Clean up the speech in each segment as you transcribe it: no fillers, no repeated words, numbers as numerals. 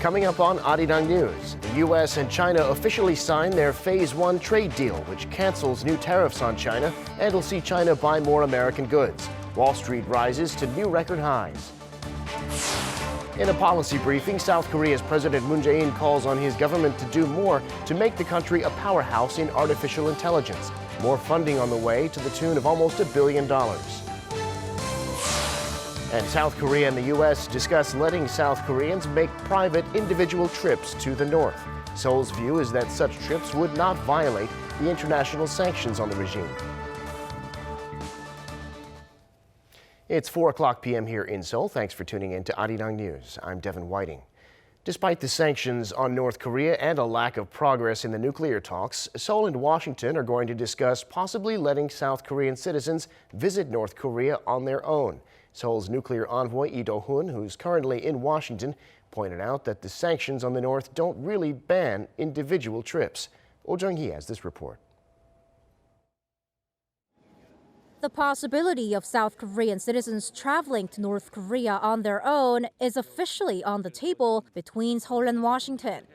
Coming up on Arirang News, the U.S. and China officially signed their Phase 1 trade deal, which cancels new tariffs on China and will see China buy more American goods. Wall Street rises to new record highs. In a policy briefing, South Korea's President Moon Jae-in calls on his government to do more to make the country a powerhouse in artificial intelligence. More funding on the way to the tune of almost $1 billion. And South Korea and the U.S. discuss letting South Koreans make private individual trips to the north. Seoul's view is that such trips would not violate the international sanctions on the regime. It's 4:00 p.m. here in Seoul. Thanks for tuning in to Arirang News. I'm Devin Whiting. Despite the sanctions on North Korea and a lack of progress in the nuclear talks, Seoul and Washington are going to discuss possibly letting South Korean citizens visit North Korea on their own. Seoul's nuclear envoy Lee Do-hoon, who's currently in Washington, pointed out that the sanctions on the North don't really ban individual trips. Oh Jung-hee has this report. The possibility of South Korean citizens traveling to North Korea on their own is officially on the table between Seoul and Washington.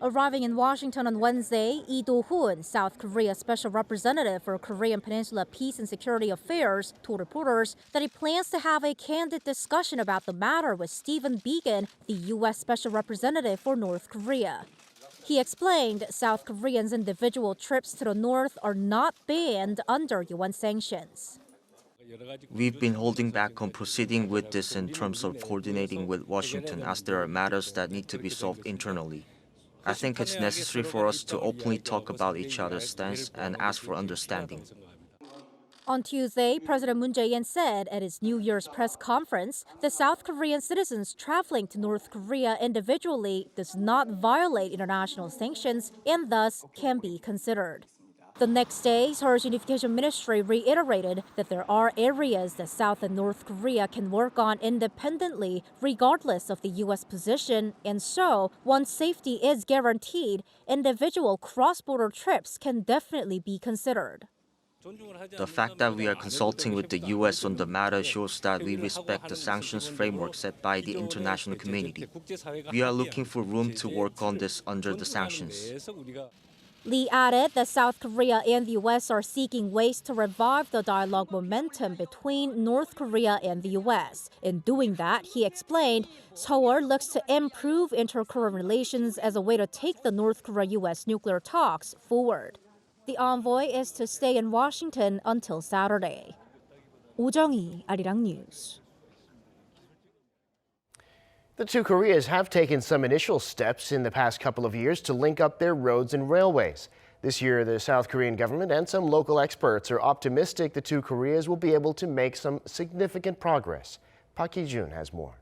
Arriving in Washington on Wednesday, Lee Do-hoon, South Korea's special representative for Korean Peninsula Peace and Security Affairs, told reporters that he plans to have a candid discussion about the matter with Stephen Biegun, the U.S. special representative for North Korea. He explained South Koreans' individual trips to the north are not banned under UN sanctions. We've been holding back on proceeding with this in terms of coordinating with Washington as there are matters that need to be solved internally. I think it's necessary for us to openly talk about each other's stance and ask for understanding. On Tuesday, President Moon Jae-in said at his New Year's press conference that South Korean citizens traveling to North Korea individually does not violate international sanctions and thus can be considered. The next day, Seoul's Unification Ministry reiterated that there are areas that South and North Korea can work on independently regardless of the U.S. position, and so, once safety is guaranteed, individual cross-border trips can definitely be considered. The fact that we are consulting with the U.S. on the matter shows that we respect the sanctions framework set by the international community. We are looking for room to work on this under the sanctions. Lee added that South Korea and the U.S. are seeking ways to revive the dialogue momentum between North Korea and the U.S. In doing that, he explained, Seoul looks to improve inter-Korean relations as a way to take the North Korea-U.S. nuclear talks forward. The envoy is to stay in Washington until Saturday. Oh Jung-hee, Arirang News. The two Koreas have taken some initial steps in the past couple of years to link up their roads and railways. This year, the South Korean government and some local experts are optimistic the two Koreas will be able to make some significant progress. Park Hee-jun has more.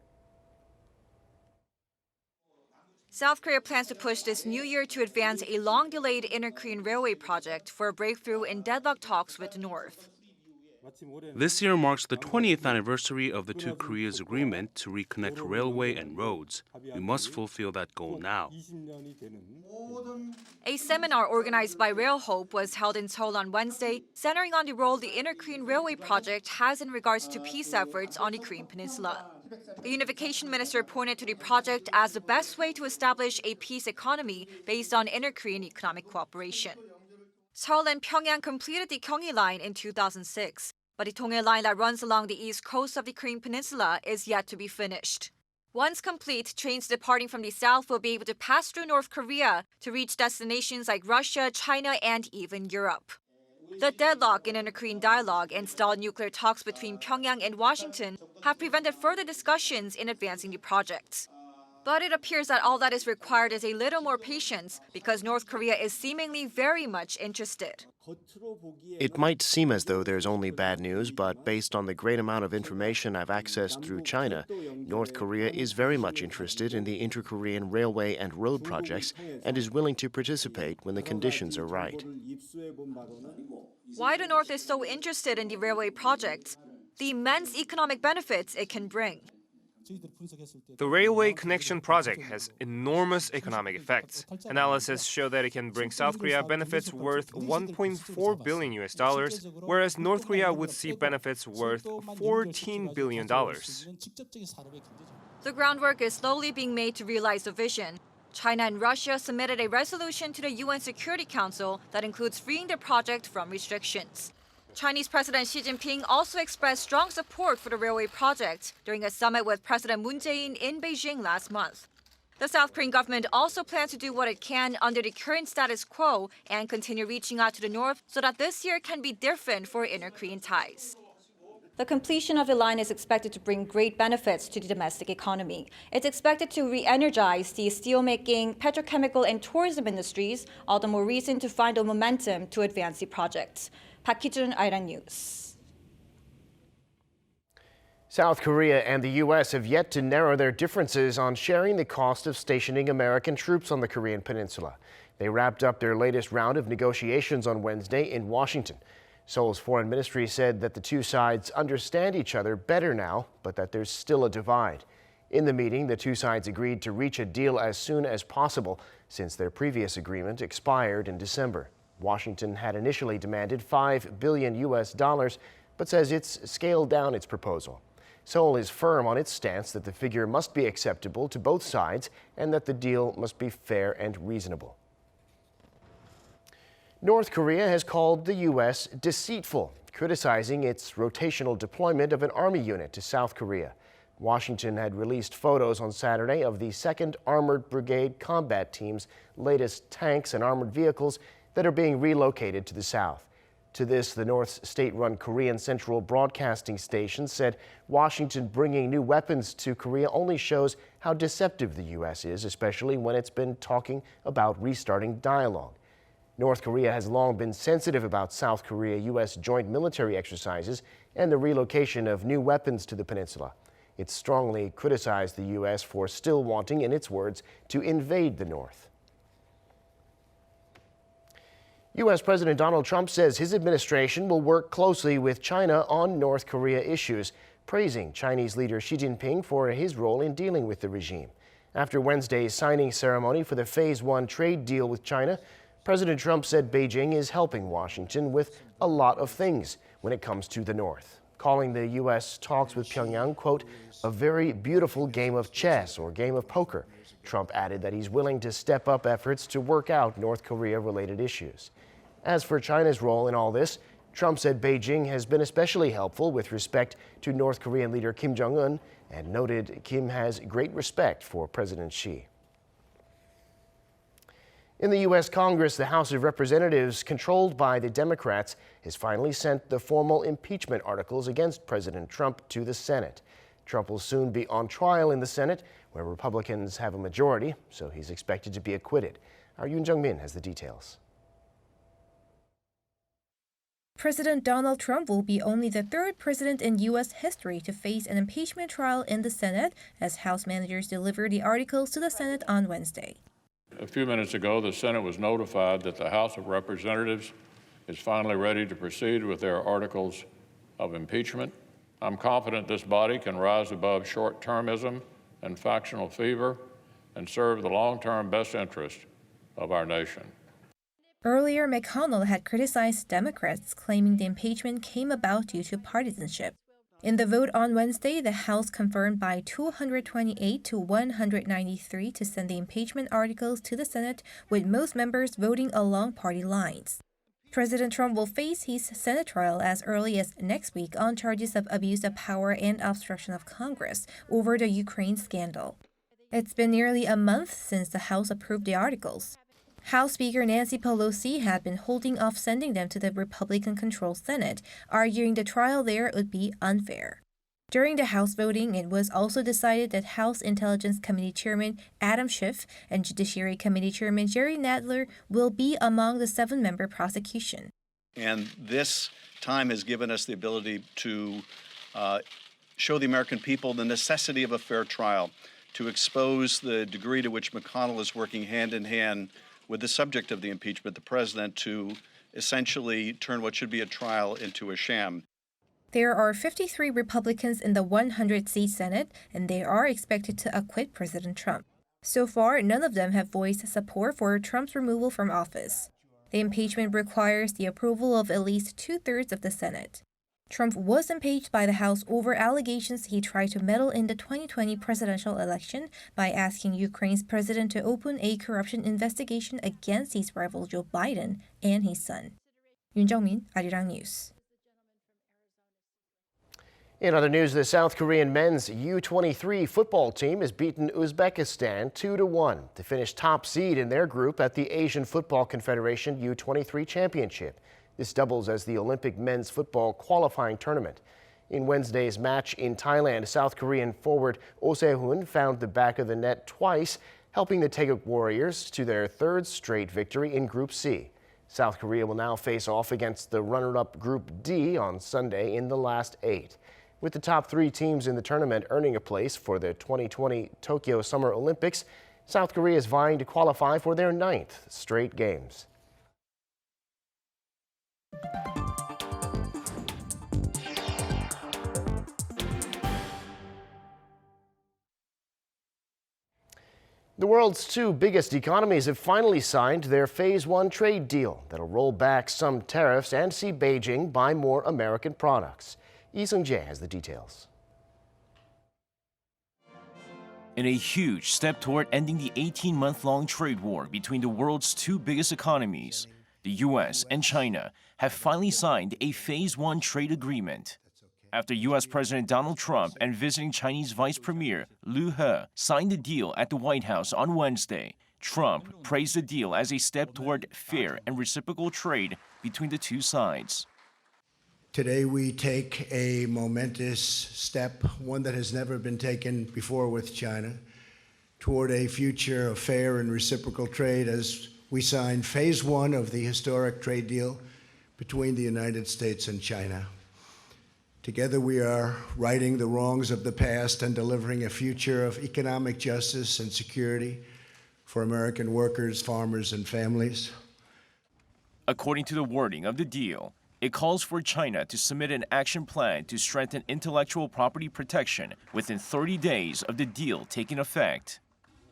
South Korea plans to push this new year to advance a long-delayed inter-Korean railway project for a breakthrough in deadlock talks with the North. This year marks the 20th anniversary of the two Koreas' agreement to reconnect railway and roads. We must fulfill that goal now. A seminar organized by Rail Hope was held in Seoul on Wednesday, centering on the role the inter-Korean railway project has in regards to peace efforts on the Korean Peninsula. The Unification Minister pointed to the project as the best way to establish a peace economy based on inter-Korean economic cooperation. Seoul and Pyongyang completed the Gyeonggi Line in 2006, but the Donghae Line that runs along the east coast of the Korean Peninsula is yet to be finished. Once complete, trains departing from the south will be able to pass through North Korea to reach destinations like Russia, China, and even Europe. The deadlock in inter-Korean dialogue and stalled nuclear talks between Pyongyang and Washington have prevented further discussions in advancing the project. But it appears that all that is required is a little more patience because North Korea is seemingly very much interested. It might seem as though there's only bad news, but based on the great amount of information I've accessed through China, North Korea is very much interested in the inter-Korean railway and road projects and is willing to participate when the conditions are right. Why the North is so interested in the railway project? The immense economic benefits it can bring. The railway connection project has enormous economic effects. Analysis show that it can bring South Korea benefits worth $1.4 billion US, whereas North Korea would see benefits worth $14 billion. The groundwork is slowly being made to realize the vision. China and Russia submitted a resolution to the UN Security Council that includes freeing the project from restrictions. Chinese President Xi Jinping also expressed strong support for the railway project during a summit with President Moon Jae-in in Beijing last month. The South Korean government also plans to do what it can under the current status quo and continue reaching out to the north so that this year can be different for inter-Korean ties. The completion of the line is expected to bring great benefits to the domestic economy. It's expected to re-energize the steelmaking, petrochemical, and tourism industries, all the more reason to find a momentum to advance the project. Park Ki-jun, Arirang News. South Korea and the U.S. have yet to narrow their differences on sharing the cost of stationing American troops on the Korean peninsula. They wrapped up their latest round of negotiations on Wednesday in Washington. Seoul's foreign ministry said that the two sides understand each other better now, but that there's still a divide. In the meeting, the two sides agreed to reach a deal as soon as possible, since their previous agreement expired in December. Washington had initially demanded $5 billion US, but says it's scaled down its proposal. Seoul is firm on its stance that the figure must be acceptable to both sides and that the deal must be fair and reasonable. North Korea has called the U.S. deceitful, criticizing its rotational deployment of an army unit to South Korea. Washington had released photos on Saturday of the 2nd Armored Brigade Combat Team's latest tanks and armored vehicles that are being relocated to the south. To this, the North's state-run Korean Central Broadcasting Station said Washington bringing new weapons to Korea only shows how deceptive the U.S. is, especially when it's been talking about restarting dialogue. North Korea has long been sensitive about South Korea-U.S. joint military exercises and the relocation of new weapons to the peninsula. It strongly criticized the U.S. for still wanting, in its words, to invade the North. U.S. President Donald Trump says his administration will work closely with China on North Korea issues, praising Chinese leader Xi Jinping for his role in dealing with the regime. After Wednesday's signing ceremony for the Phase 1 trade deal with China, President Trump said Beijing is helping Washington with a lot of things when it comes to the North, calling the U.S. talks with Pyongyang, quote, a very beautiful game of chess or game of poker. Trump added that he's willing to step up efforts to work out North Korea-related issues. As for China's role in all this, Trump said Beijing has been especially helpful with respect to North Korean leader Kim Jong-un and noted Kim has great respect for President Xi. In the U.S. Congress, the House of Representatives, controlled by the Democrats, has finally sent the formal impeachment articles against President Trump to the Senate. Trump will soon be on trial in the Senate, where Republicans have a majority, so he's expected to be acquitted. Our Yoon Jung-min has the details. President Donald Trump will be only the third president in U.S. history to face an impeachment trial in the Senate, as House managers delivered the articles to the Senate on Wednesday. A few minutes ago, the Senate was notified that the House of Representatives is finally ready to proceed with their articles of impeachment. I'm confident this body can rise above short-termism and factional fever and serve the long-term best interest of our nation. Earlier, McConnell had criticized Democrats, claiming the impeachment came about due to partisanship. In the vote on Wednesday, the House confirmed by 228 to 193 to send the impeachment articles to the Senate, with most members voting along party lines. President Trump will face his Senate trial as early as next week on charges of abuse of power and obstruction of Congress over the Ukraine scandal. It's been nearly a month since the House approved the articles. House Speaker Nancy Pelosi had been holding off sending them to the Republican-controlled Senate, arguing the trial there would be unfair. During the House voting, it was also decided that House Intelligence Committee Chairman Adam Schiff and Judiciary Committee Chairman Jerry Nadler will be among the 7-member prosecution. And this time has given us the ability to show the American people the necessity of a fair trial, to expose the degree to which McConnell is working hand in hand with the subject of the impeachment, the president, to essentially turn what should be a trial into a sham. There are 53 Republicans in the 100-seat Senate, and they are expected to acquit President Trump. So far, none of them have voiced support for Trump's removal from office. The impeachment requires the approval of at least two-thirds of the Senate. Trump was impeached by the House over allegations he tried to meddle in the 2020 presidential election by asking Ukraine's president to open a corruption investigation against his rival Joe Biden and his son. Yoon Jung-min, Arirang News. In other news, the South Korean men's U23 football team has beaten Uzbekistan 2-1 to finish top seed in their group at the Asian Football Confederation U23 Championship. This doubles as the Olympic men's football qualifying tournament. In Wednesday's match in Thailand, South Korean forward Oh Se-hoon found the back of the net twice, helping the Taeguk Warriors to their third straight victory in Group C. South Korea will now face off against the runner-up Group D on Sunday in the last 8. With the top 3 teams in the tournament earning a place for the 2020 Tokyo Summer Olympics, South Korea is vying to qualify for their 9th straight games. The world's 2 biggest economies have finally signed their Phase 1 trade deal that'll roll back some tariffs and see Beijing buy more American products. Lee Seung-jae has the details. In a huge step toward ending the 18-month-long trade war between the world's 2 biggest economies, the U.S. and China have finally signed a Phase 1 trade agreement. After U.S. President Donald Trump and visiting Chinese Vice Premier Liu He signed the deal at the White House on Wednesday, Trump praised the deal as a step toward fair and reciprocal trade between the 2 sides. Today we take a momentous step, one that has never been taken before with China, toward a future of fair and reciprocal trade as we sign Phase 1 of the historic trade deal between the United States and China. Together we are righting the wrongs of the past and delivering a future of economic justice and security for American workers, farmers, and families. According to the wording of the deal, it calls for China to submit an action plan to strengthen intellectual property protection within 30 days of the deal taking effect.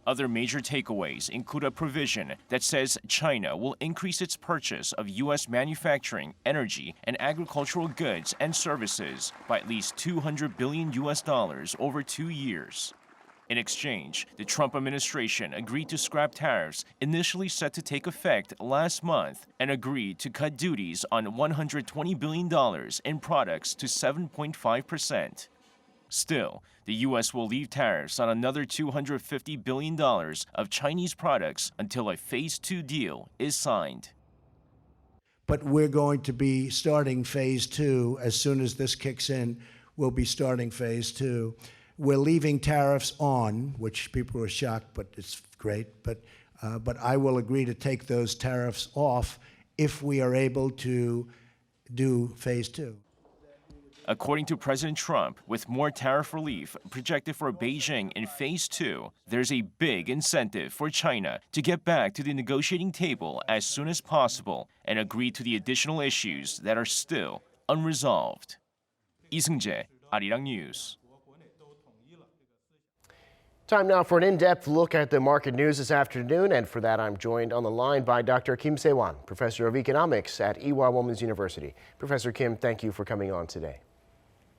Other major takeaways include a provision that says China will increase its purchase of U.S. manufacturing, energy, and agricultural goods and services by at least $200 billion over 2 years. In exchange, the Trump administration agreed to scrap tariffs initially set to take effect last month and agreed to cut duties on $120 billion in products to 7.5%. Still, the U.S. will leave tariffs on another $250 billion of Chinese products until a Phase 2 deal is signed. But we're going to be starting Phase 2 as soon as this kicks in. We'll be starting Phase 2. We're leaving tariffs on, which people are shocked, but it's great. But I will agree to take those tariffs off if we are able to do Phase 2. According to President Trump, with more tariff relief projected for Beijing in Phase 2, there's a big incentive for China to get back to the negotiating table as soon as possible and agree to the additional issues that are still unresolved. Lee Seung-jae, Arirang News. Time now for an in-depth look at the market news this afternoon, and for that I'm joined on the line by Dr. Kim Se-wan, Professor of Economics at Ewha Women's University. Professor Kim, thank you for coming on today.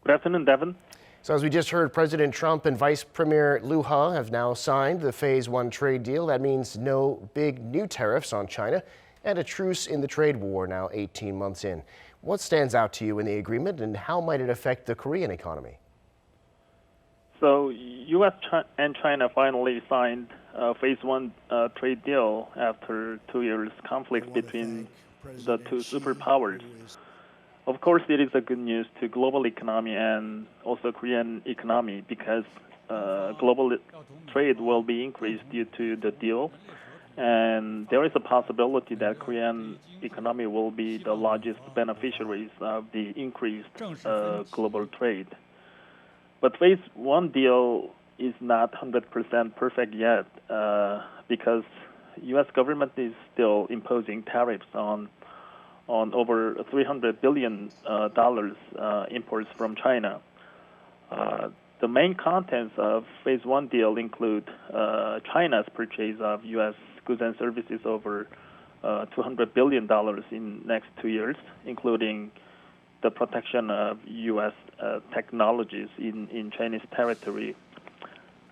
Good afternoon, Devin. So as we just heard, President Trump and Vice Premier Liu He have now signed the Phase 1 trade deal. That means no big new tariffs on China and a truce in the trade war now 18 months in. What stands out to you in the agreement, and how might it affect the Korean economy? So, U.S. and China finally signed a Phase 1 trade deal after 2 years conflict between the 2 superpowers. Of course, it is a good news to global economy and also Korean economy because global trade will be increased due to the deal. And there is a possibility that Korean economy will be the largest beneficiaries of the increased global trade. But Phase 1 deal is not 100% perfect yet because U.S. government is still imposing tariffs on on over $300 billion imports from China. The main contents of Phase 1 deal include China's purchase of U.S. goods and services over $200 billion in next 2 years, including the protection of U.S. technologies in Chinese territory.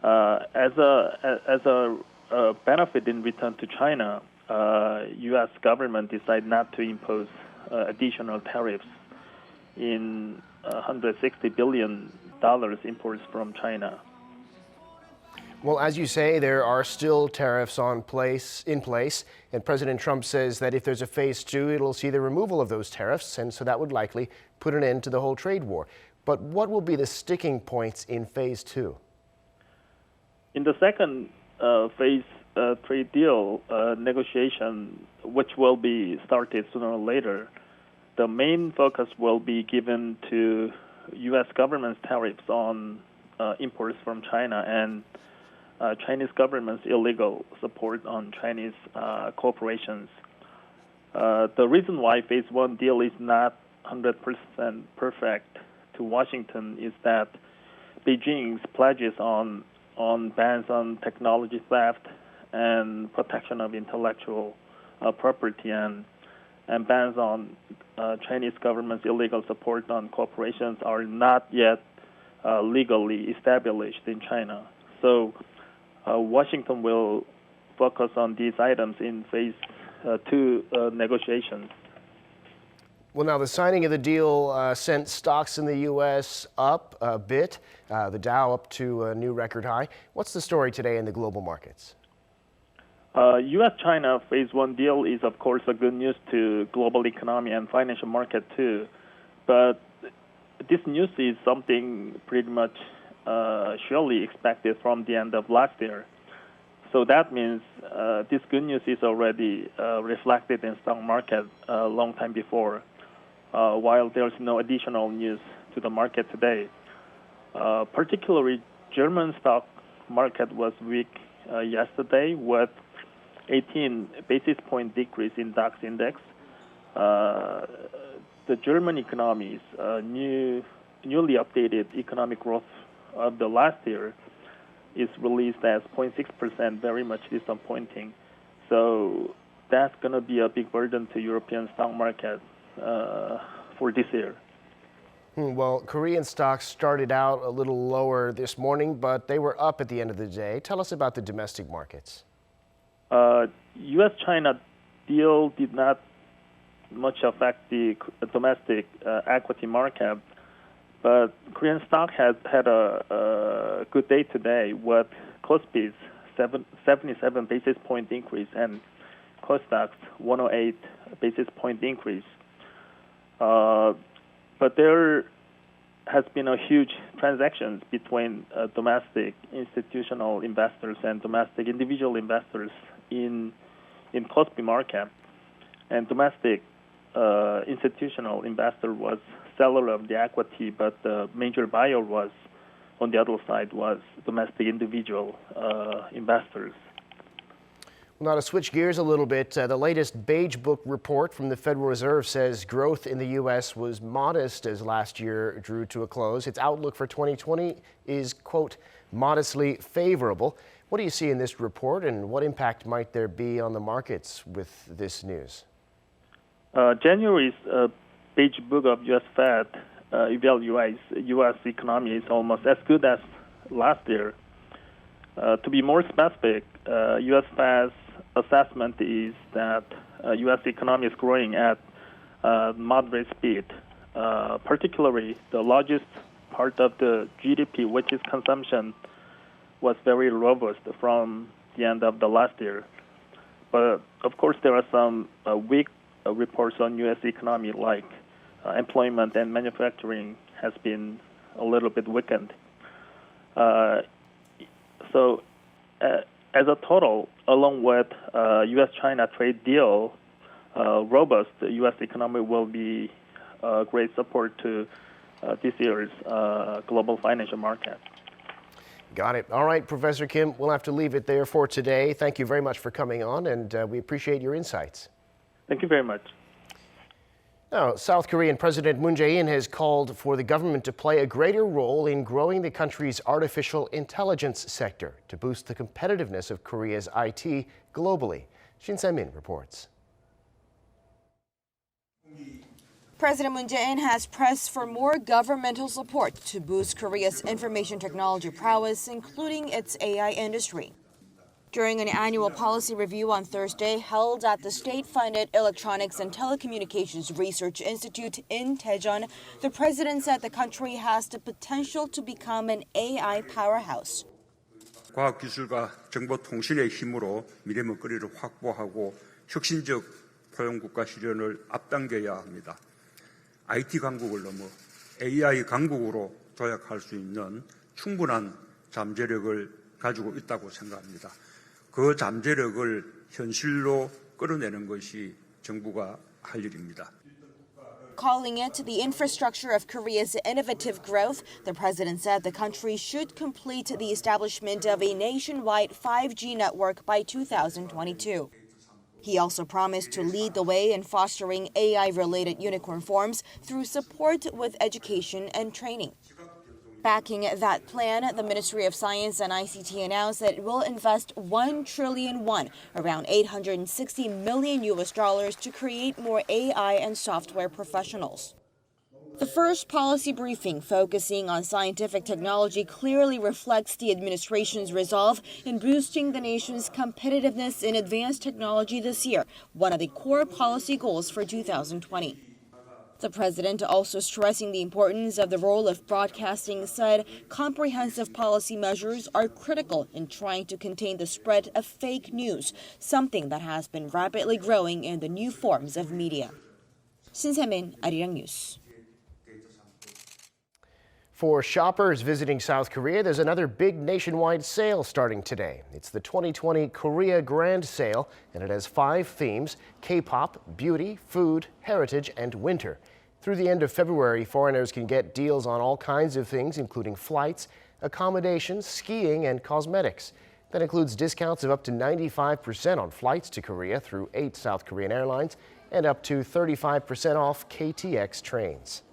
As a benefit in return to China, U.S. government decided not to impose additional tariffs in $160 billion imports from China. Well, as you say, there are still tariffs in place, and President Trump says that if there's a Phase 2, it'll see the removal of those tariffs, and so that would likely put an end to the whole trade war. But what will be the sticking points in Phase 2? In the second phase trade deal negotiation, which will be started sooner or later, the main focus will be given to U.S. government's tariffs on imports from China and Chinese government's illegal support on Chinese corporations. The reason why Phase 1 deal is not 100% perfect to Washington is that Beijing's pledges on bans on technology theft and protection of intellectual property and bans on Chinese government's illegal support on corporations are not yet legally established in China. So Washington will focus on these items in Phase 2 negotiations. Well, now the signing of the deal sent stocks in the U.S. up a bit, the Dow up to a new record high. What's the story today in the global markets? U.S.-China Phase 1 deal is, of course, a good news to global economy and financial market, too. But this news is something pretty much surely expected from the end of last year. So that means this good news is already reflected in stock market a long time before, while there's no additional news to the market today. Particularly, German stock market was weak yesterday with 18 basis point decrease in DAX index. The German economy's newly updated economic growth of the last year is released as 0.6%, very much disappointing. So that's going to be a big burden to European stock market for this year. Well, Korean stocks started out a little lower this morning, but they were up at the end of the day. Tell us about the domestic markets. U.S.-China deal did not much affect the domestic equity market, but Korean stock has had a good day today with Kospi's 77 basis point increase and Kosdaq's 108 basis point increase. But there has been a huge transactions between domestic institutional investors and domestic individual investors in Kospi market, and domestic institutional investor was seller of the equity, but the major buyer was on the other side was domestic individual investors. Now to switch gears a little bit, the latest Beige Book report from the Federal Reserve says growth in the U.S. was modest as last year drew to a close. Its outlook for 2020 is, quote, modestly favorable. What do you see in this report, and what impact might there be on the markets with this news? January's Beige Book of U.S. Fed evaluates U.S. economy is almost as good as last year. To be more specific, U.S. Fed's assessment is that U.S. economy is growing at moderate speed. Particularly, the largest part of the GDP, which is consumption, was very robust from the end of the last year. But of course, there are some weak reports on U.S. economy, like employment and manufacturing has been a little bit weakened. So, as a total, along with U.S.-China trade deal, robust U.S. economy will be great support to this year's global financial market. Got it. All right, Professor Kim, we'll have to leave it there for today. Thank you very much for coming on, and we appreciate your insights. Thank you very much. Now, South Korean President Moon Jae-in has called for the government to play a greater role in growing the country's artificial intelligence sector to boost the competitiveness of Korea's IT globally. Shin Se-min reports. President Moon Jae-in has pressed for more governmental support to boost Korea's information technology prowess, including its AI industry. During an annual policy review on Thursday held at the state-funded Electronics and Telecommunications Research Institute in Daejeon, the president said the country has the potential to become an AI powerhouse. 과학기술과 정보통신의 힘으로 미래 먹거리를 확보하고 혁신적 포용국가 실현을 앞당겨야 합니다. IT 강국을 넘어 AI 강국으로 도약할 수 있는 충분한 잠재력을 가지고 있다고 생각합니다. 그 잠재력을 현실로 끌어내는 것이 정부가 할 일입니다. Calling it the infrastructure of Korea's innovative growth, the president said the country should complete the establishment of a nationwide 5G network by 2022. He also promised to lead the way in fostering AI-related unicorn farms through support with education and training. Backing that plan, the Ministry of Science and ICT announced that it will invest 1 trillion won, around $860 million to create more AI and software professionals. The first policy briefing focusing on scientific technology clearly reflects the administration's resolve in boosting the nation's competitiveness in advanced technology this year, one of the core policy goals for 2020. The president, also stressing the importance of the role of broadcasting, said comprehensive policy measures are critical in trying to contain the spread of fake news, something that has been rapidly growing in the new forms of media. Shin Se-min, Arirang News. For shoppers visiting South Korea, there's another big nationwide sale starting today. It's the 2020 Korea Grand Sale, and it has 5 themes: K-pop, beauty, food, heritage, and winter. Through the end of February, foreigners can get deals on all kinds of things, including flights, accommodations, skiing, and cosmetics. That includes discounts of up to 95% on flights to Korea through 8 South Korean airlines and up to 35% off KTX trains.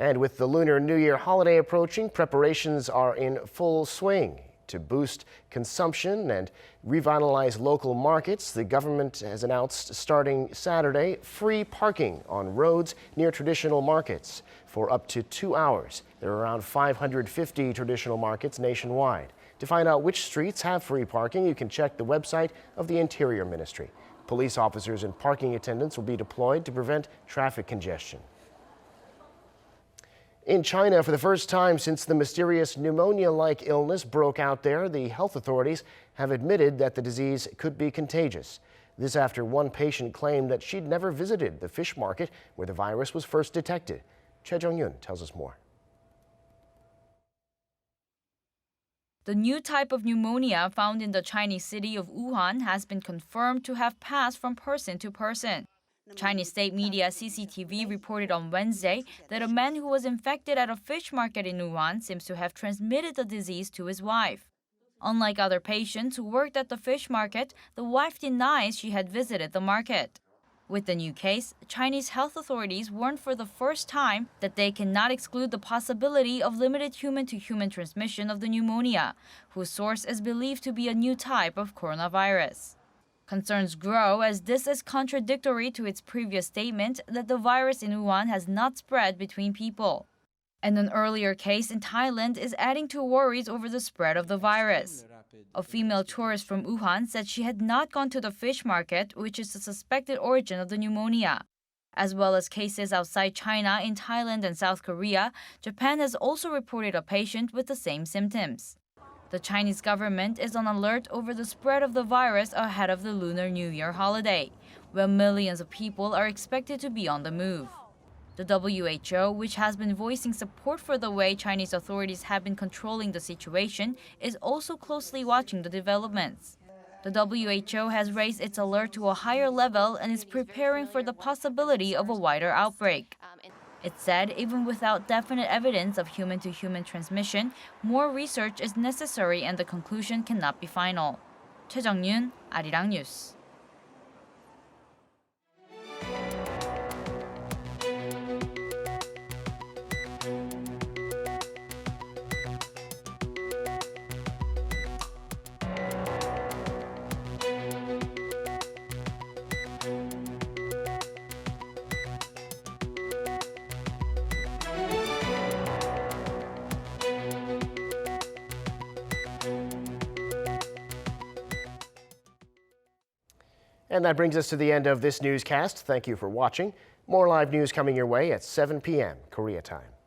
And with the Lunar New Year holiday approaching, preparations are in full swing. To boost consumption and revitalize local markets, the government has announced starting Saturday free parking on roads near traditional markets for up to 2 hours. There are around 550 traditional markets nationwide. To find out which streets have free parking, you can check the website of the Interior Ministry. Police officers and parking attendants will be deployed to prevent traffic congestion. In China, for the first time since the mysterious pneumonia-like illness broke out there, the health authorities have admitted that the disease could be contagious. This after one patient claimed that she'd never visited the fish market where the virus was first detected. Choi Jong-yun tells us more. The new type of pneumonia found in the Chinese city of Wuhan has been confirmed to have passed from person to person. Chinese state media CCTV reported on Wednesday that a man who was infected at a fish market in Wuhan seems to have transmitted the disease to his wife. Unlike other patients who worked at the fish market, the wife denies she had visited the market. With the new case, Chinese health authorities warned for the first time that they cannot exclude the possibility of limited human-to-human transmission of the pneumonia, whose source is believed to be a new type of coronavirus. Concerns grow as this is contradictory to its previous statement that the virus in Wuhan has not spread between people. And an earlier case in Thailand is adding to worries over the spread of the virus. A female tourist from Wuhan said she had not gone to the fish market, which is the suspected origin of the pneumonia. As well as cases outside China in Thailand and South Korea, Japan has also reported a patient with the same symptoms. The Chinese government is on alert over the spread of the virus ahead of the Lunar New Year holiday, where millions of people are expected to be on the move. The WHO, which has been voicing support for the way Chinese authorities have been controlling the situation, is also closely watching the developments. The WHO has raised its alert to a higher level and is preparing for the possibility of a wider outbreak. It said even without definite evidence of human-to-human transmission, more research is necessary and the conclusion cannot be final. Choi Jong-yun, Arirang News. And that brings us to the end of this newscast. Thank you for watching. More live news coming your way at 7 p.m. Korea time.